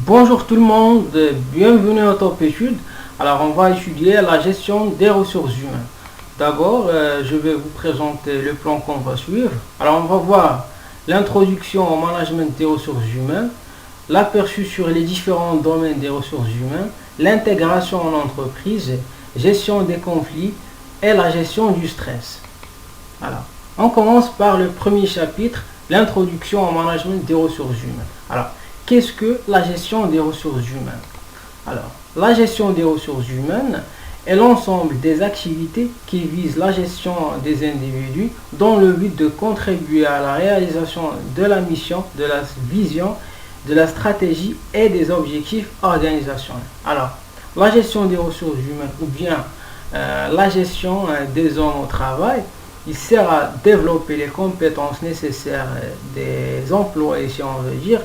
Bonjour tout le monde, bienvenue à Top Études. Alors on va étudier la gestion des ressources humaines. D'abord, je vais vous présenter le plan qu'on va suivre. Alors on va voir l'introduction au management des ressources humaines, l'aperçu sur les différents domaines des ressources humaines, l'intégration en entreprise, gestion des conflits et la gestion du stress. Alors, on commence par le premier chapitre, l'introduction au management des ressources humaines. Alors, qu'est-ce que la gestion des ressources humaines? Alors, la gestion des ressources humaines est l'ensemble des activités qui visent la gestion des individus dans le but de contribuer à la réalisation de la mission, de la vision, de la stratégie et des objectifs organisationnels. Alors, la gestion des ressources humaines ou bien la gestion des hommes au travail, il sert à développer les compétences nécessaires des employés, si on veut dire,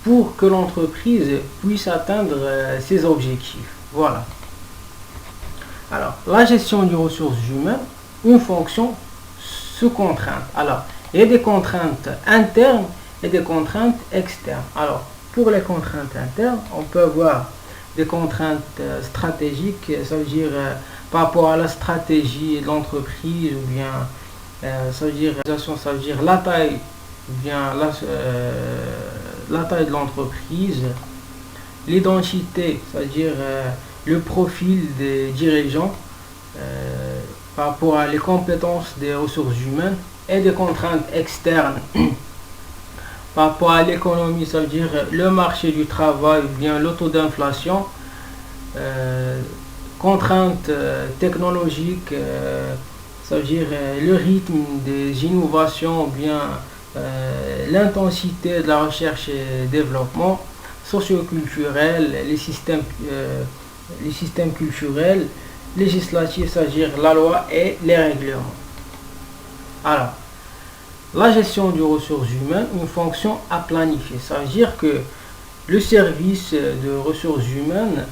pour que l'entreprise puisse atteindre ses objectifs. Voilà. Alors, la gestion des ressources humaines, une fonction sous contrainte. Alors, il y a des contraintes internes et des contraintes externes. Alors, pour les contraintes internes, on peut avoir des contraintes stratégiques, ça veut dire par rapport à la stratégie de l'entreprise, ou bien ça veut dire la taille, ou bien la taille de l'entreprise, l'identité, c'est-à-dire le profil des dirigeants par rapport à les compétences des ressources humaines, et des contraintes externes par rapport à l'économie, ça veut dire le marché du travail ou bien le taux d'inflation, contraintes technologiques, ça veut dire le rythme des innovations ou bien l'intensité de la recherche et développement, socioculturel, les systèmes culturels, législatifs, c'est-à-dire la loi et les règlements. Alors, la gestion des ressources humaines, une fonction à planifier. Ça veut dire que le service de ressources humaines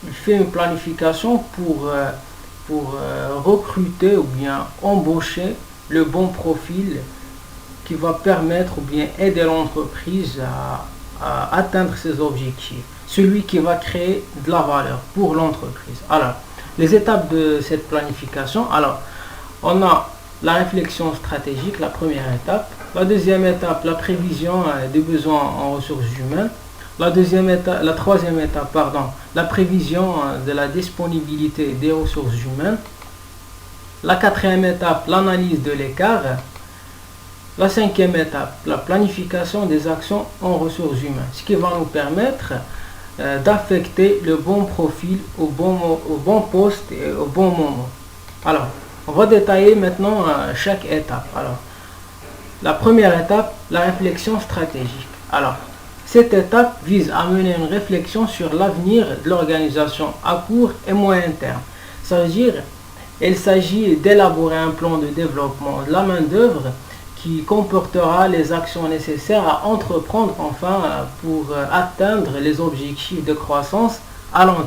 il fait une planification pour recruter ou bien embaucher le bon profil qui va permettre ou bien aider l'entreprise à atteindre ses objectifs. Celui qui va créer de la valeur pour l'entreprise. Alors, les étapes de cette planification. Alors, on a la réflexion stratégique, la première étape. La deuxième étape, la prévision des besoins en ressources humaines. La troisième étape, la prévision de la disponibilité des ressources humaines. La quatrième étape, l'analyse de l'écart. La cinquième étape, la planification des actions en ressources humaines. Ce qui va nous permettre d'affecter le bon profil au bon poste et au bon moment. Alors, on va détailler maintenant chaque étape. Alors, la première étape, la réflexion stratégique. Alors, cette étape vise à mener une réflexion sur l'avenir de l'organisation à court et moyen terme. Ça veut dire, il s'agit d'élaborer un plan de développement de la main-d'œuvre qui comportera les actions nécessaires à entreprendre pour atteindre les objectifs de croissance à long terme.